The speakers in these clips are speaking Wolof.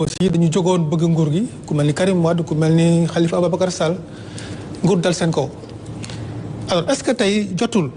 aussi dañu jógoon bëgg nguur gi ku mel ni Karim Wade ku mel ni Khalifa Ababacar Sall nguur dal seen kaw alors est-ce que tey jotul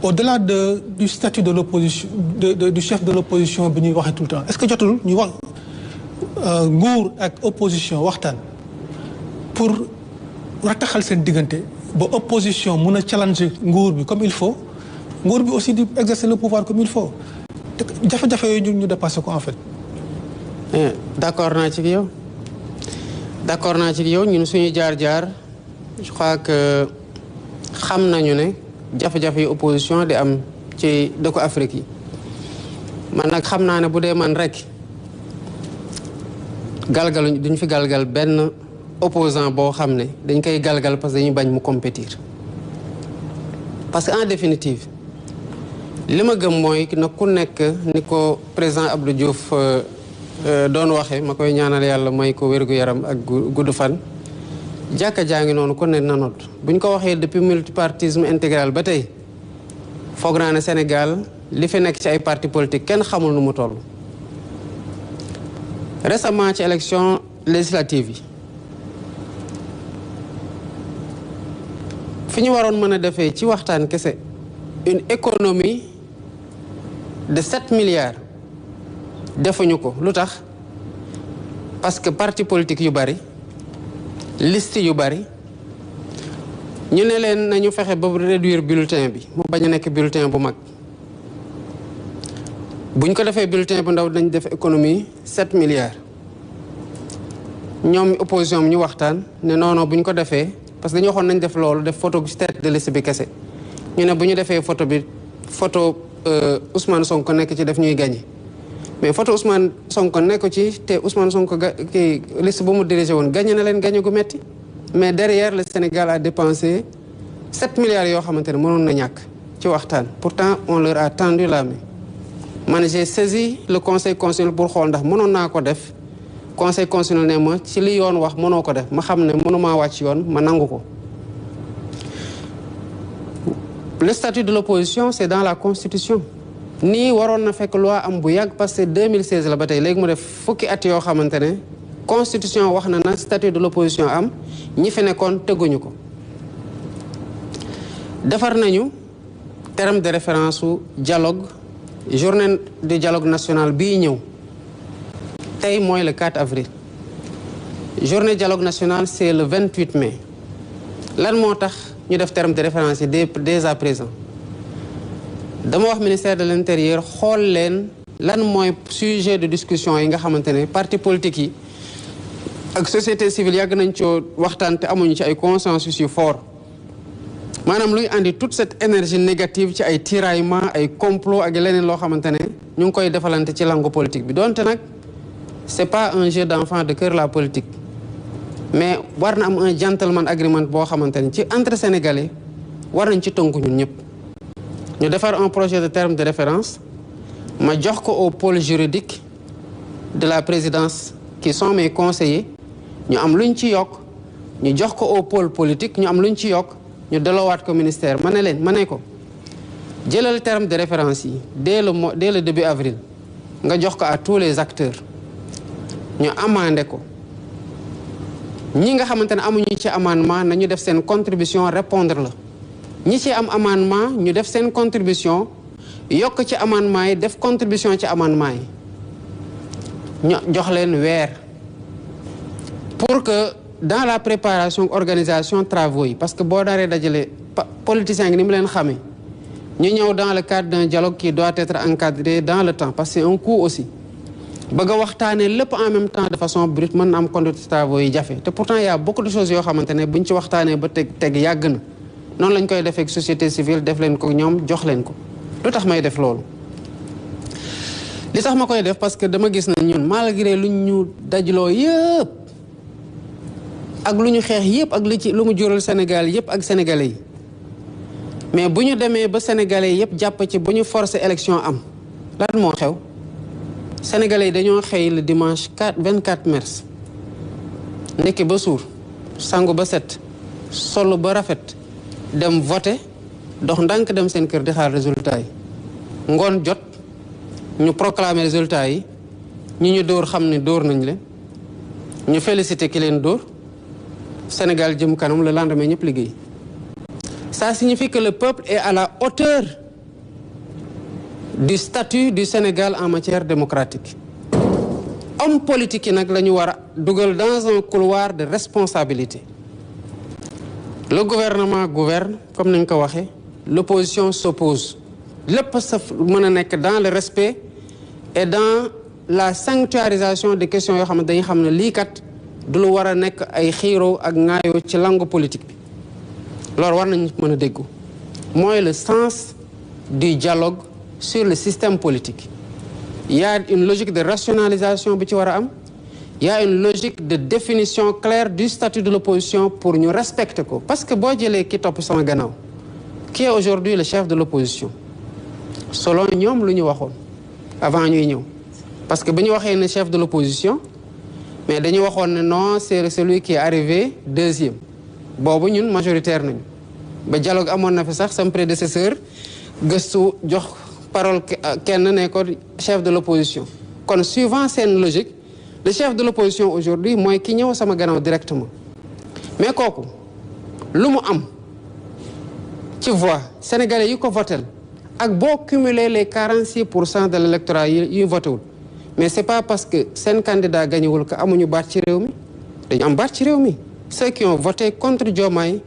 au-delà du statut de l'opposition du chef de l'opposition bi ñuy waxee tout le temps est-ce que jotul ñu wax nguur ak opposition waxtaan pour rataxal seen diggante ba opposition mun a challenger nguur bi comme il faut nguur bi aussi di exercer le pouvoir comme il faut jafe-jafe yooyu ñu dépassé ko en fait. d'accord naa ci yow ñun suñu jaar-jaar je crois que xam nañu ne jafe-jafe yi opposition di am ci dëkku Afrique yi man nag xam naa ne bu dee man rek galgaluñ duñ fi galgal benn opposant boo xam ne dañ koy galgal parce que dañuy bañ mu compétir parce que en définitive li ma gëm mooy na ku nekk ni ko président Abdou Diouf doon waxe ma koy ñaanal yàlla may ko wér-gu-yaram ak gudd fan jàkka jaa ngi noonu ku ne na noot bu ñu ko waxee depuis multipartisme intégral ba tey foog naa ne Sénégal li fi nekk ci ay parti politique kenn xamul nu mu toll récemment ci élection législative yi fi ñu waroon mën a defee ci waxtaan kese une économie de 7 milliards defuñu ko lu tax parce que parti politique yu bari liste yu bari ñu ne leen nañu fexe ba réduire bulletin bi mu bañ a nekk bulletin bu mag buñ ko defee bulletin bu ndaw dañ def économie 7 milliards ñoom opposition bi ñu waxtaan ne non buñ ko defee parce que dañu waxoon nañ def loolu def photo tête de liste bi kese ñu ne bu ñu defee photo Ousmane Sonko nekk ci def ñuy gagné mais photo Ousmane Sonko nekk ci te Ousmane Sonko kii liste bu mu dirigé woon gagné na leen gagné gu metti mais derrière le Sénégal a dépensé 7 milliards yoo xamante ne mënoon na ñàkk ci waxtaan pourtant on leur a tendu la main man j'ai saisi le conseil constitutionnel pour xool ndax mënoon naa ko def conseil constitutionnel ne ma ci li yoon wax mënoo ko def ma xam ne mënumaa wàcc yoon ma nangu ko. Le statut de l'opposition c'est dans la constitution nii waroon na fekk loi am bu yàgg parce que 2016 la ba tey léegi mu def fukki at yoo xamante ne constitution wax na statut de l'opposition am ñi fi nekkoon teguñu ko defar nañu terme de référence su dialogue journée du dialogue national bii ñëw tey mooy le 4 avril journée dialogue national c'est le 28 mai lan moo tax ñu def terme de référence yi dès à présent dama wax ministère de l'intérieur xool leen lan mooy sujet de discussion yi nga xamante ne parti politique yi ak société civile yàgg nañ coo waxtaan te amuñu ci ay consensus yu fort maanaam luy andi toute cette énergie négative ci ay tiraillement ay complot ak leneen loo xamante ne ñu ngi koy defalante ci langue politique bi donte nag c'est pas un jeu d'enfant de cœur la politique mais war na am un gentleman agreement boo xamante ne ci entre sénégalais war nañ ci tënku ñun ñëpp ñu defar un projet de terme de référence ma jox ko au pôle juridique de la présidence qui sont mes conseillers ñu am luñ ci yokk ñu jox ko au pôle politique ñu am luñ ci yokk ñu deloowaat ko ministère ma ne ko jëlal terme de référence yi dès le début avril nga jox ko à tous les acteurs ñu amandé ko ñi nga xamante ne amuñu ci amendement nañu def seen contribution répondre la ñi ci am amendement ñu def seen contribution yokk ci amendement yi def contribution ci amendement yi ñu jox leen weer pour que dans la préparation organisation travaux yi parce que boo daree dajale politiciens ngi ni mu leen xamee ñu ñëw dans le cadre d'un dialogue qui doit être encadré dans le temps parce que c'est un coût aussi bëgg a waxtaanee lépp en même temps de façon brute mën na am conduite de travaux yi jafe te pourtant y a beaucoup de choses yoo xamante ne buñ ci waxtaanee ba teg yàgg na noonu lañ koy defee ak société civile def leen ko ñoom jox leen ko lu tax may def loolu li tax ma koy def parce que dama gis na ñun malgré lu ñu dajloo yëpp ak lu ñu xeex yëpp ak lu mu jural Sénégal yëpp ak sénégalais yi mais bu ñu demee ba sénégalais yëpp jàpp ci bu ñu forcer élection am lan moo xew sénégalais yi dañoo xëy le dimanche 24 mars ndekki ba suur sangu ba set solu ba rafet dem voter dox ndànk dem seen kër di xaar résultat yi ngoon jot ñu proclamer résultat yi ñi ñu dóor xam ne dóor nañ leen ñu félicité ki leen dóor Sénégal jëm kanam le lendemain ñëpp liggéey. Ça signifie que le peuple est à la hauteur du statut du Sénégal en matière démocratique. Homme politique yi nag la ñu war a dugal dans un couloir de responsabilité. Le gouvernement gouverne comme nañ ko waxee, l'opposition s'oppose. Lépp sa mën a nekk dans le respect et dans la sanctuarisation des questions yoo xam ne dañuy xam ne lii kat du lu war a nekk ay xiiroo ak ŋaayoo ci langue politique bi. loolu war nañu mën a déggu mooy le sens du dialogue sur le système politique. Il y a une logique de rationalisation bi ci war a am. Il y a une logique de définition claire du statut de l'opposition pour ñu respecter ko parce que boo jëlee ki topp sama gannaaw qui est aujourd'hui le chef de l'opposition selon ñoom lu ñu waxoon avant ñuy ñëw parce que bu ñu waxee ne chef de l'opposition mais dañu waxoon ne non c'est celui qui est arrivé deuxième boobu ñun majoritaire nañu ba dialogue amoon na fi sax sama prédécesseur gëstu jox parole kenn ne ko chef de l'opposition kon suivant seen logique le chef de l'opposition aujourd'hui mooy ki ñëw sama gannaaw directement mais kooku lu mu am ci voix sénégalais yi ko votel ak boo cumuler les 46% de l'électorat yi voté wul mais c'est pas parce que seen candidat gañewul que amuñu baat ci réew mi dañu am baat ci réew mi ceux qui ont voté contre Diomaye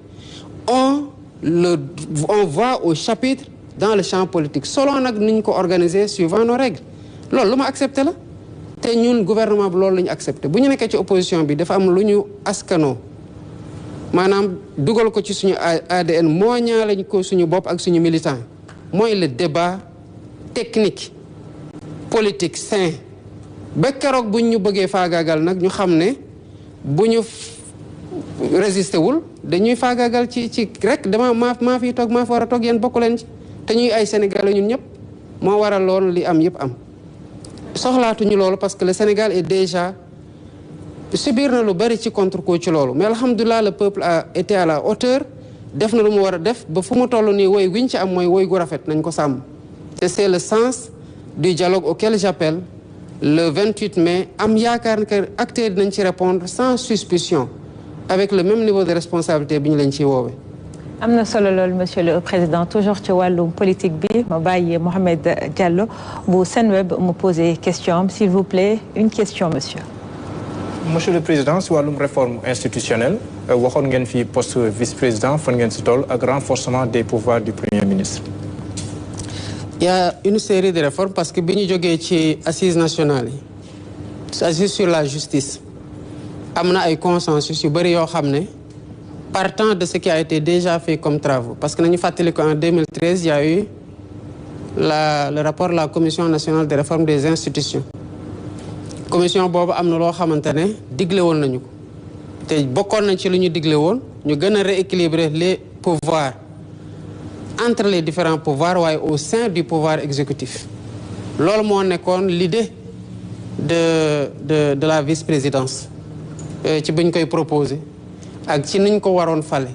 on voit au chapitre dans le champ politique selon nag ni ñu ko organiser suivant nos règles loolu lu ma accepté la te ñun gouvernement bi loolu la ñu accepté bu ñu nekkee ci opposition bi dafa am lu ñu askanoo maanaam dugal ko ci suñu ADN moo ñaalañ ko suñu bopp ak suñu militant mooy le débat technique politique sain ba keroog buñ ñu bëggee faagaagal nag ñu xam ne bu ñu résisté wul dañuy faagaagal ci rek dama maa fi toog maa fi war a toog yéen bokku leen ci te ñuy ay Sénégalais ñun ñëpp moo waral loolu li am yëpp am soxlaatuñu loolu parce que le Sénégal est déjà subir na lu bari ci contre ko ci loolu mais alhamdulilah le peuple a été à la hauteur def na lu mu war a def ba fu mu toll nii woy wiñ ci am mooy woy gu rafet nañ ko sàmm te c'est le sens du dialogue auquel j'appelle le 28 mai am yaakaar que acteurs dinañ ci répondre sans suspicion avec le même niveau de responsabilité bi ñu leen ciy woowee. am na solo loolu monsieur le président toujours ci wàllum politique bi ma bàyyi Mohamed Diallo bu Senweb mu poser question s'il vous plaît une question monsieur. Monsieur le président si wàllum réforme institutionnelle waxoon ngeen fi poste vice-président fan ngeen si toll ak renforcement des pouvoirs du premier ministre. Il y a une série de réformes parce que bi ñu jógee ci assises nationales yi assises sur la justice am na ay consensus yu bëri yoo xam ne partant de ce qui a été déjà fait comme travaux parce que nañu fàttali ko en 2013 il y a eu le rapport de la commission nationale de réforme des institutions commission boobu am na loo xamante ne digle woon nañu ko te bokkoon nañ ci lu ñu digle woon ñu gën a rééquilibrer les pouvoirs entre les différents pouvoirs waaye au sein du pouvoir exécutif loolu moo nekkoon l'idée de la vice-présidence ci buñ koy proposer ak ci niñ ko waroon fale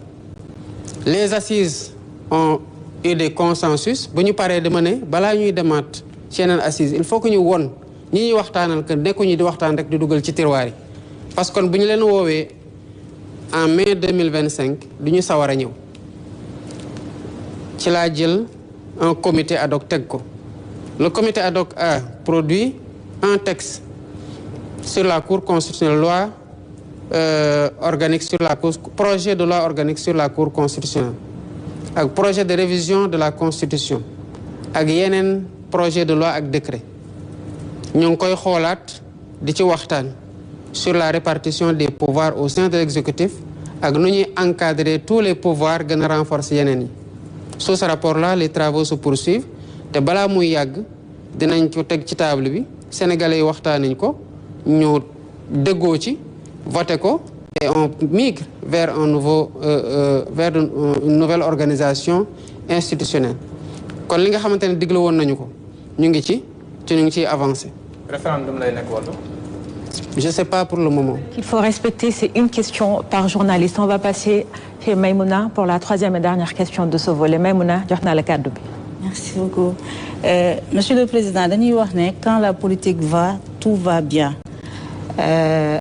les assises ont eu des consensus bu ñu paree dama ne balaa ñuy demaat ci yeneen assises il faut que ñu won ñi ñuy waxtaanal que nekkuñu di waxtaan rek di dugal ci tiroir yi parce que bu ñu leen woowee en mai 2025 du ñu sawar a ñëw ci laa jël un comité ad hoc teg ko le comité ad hoc a produit un texte sur la Cour constitutionnelle loi organique sur la projet de loi organique sur la Cour constitutionnelle ak projet de révision de la Constitution ak yeneen projet de loi ak décret ñu ngi koy xoolaat di ci waxtaan sur la répartition des pouvoirs au sein de l'exécutif ak nu ñuy encadrer tous les pouvoirs gën a renforcer yeneen yi sous ce rapport-là les travaux se poursuivent te balaa muy yàgg dinañ ko teg ci table bi sénégalais yi waxtaaniñ ko ñu déggoo ci voté ko et on migre vers un nouveau vers une nouvelle organisation institutionnelle kon li nga xamante ne digle woon nañu ko ñu ngi ci ñu ngi ciy avancé. référendum lay nekk wala. Je sais pas pour le moment. Il faut respecter, c'est une question par journaliste. On va passer chez Maïmouna pour la troisième et dernière question de ce volet. Maïmouna, jox naa la kàddu bi. Merci beaucoup. Monsieur le Président, dañuy wax ne quand la politique va tout va bien.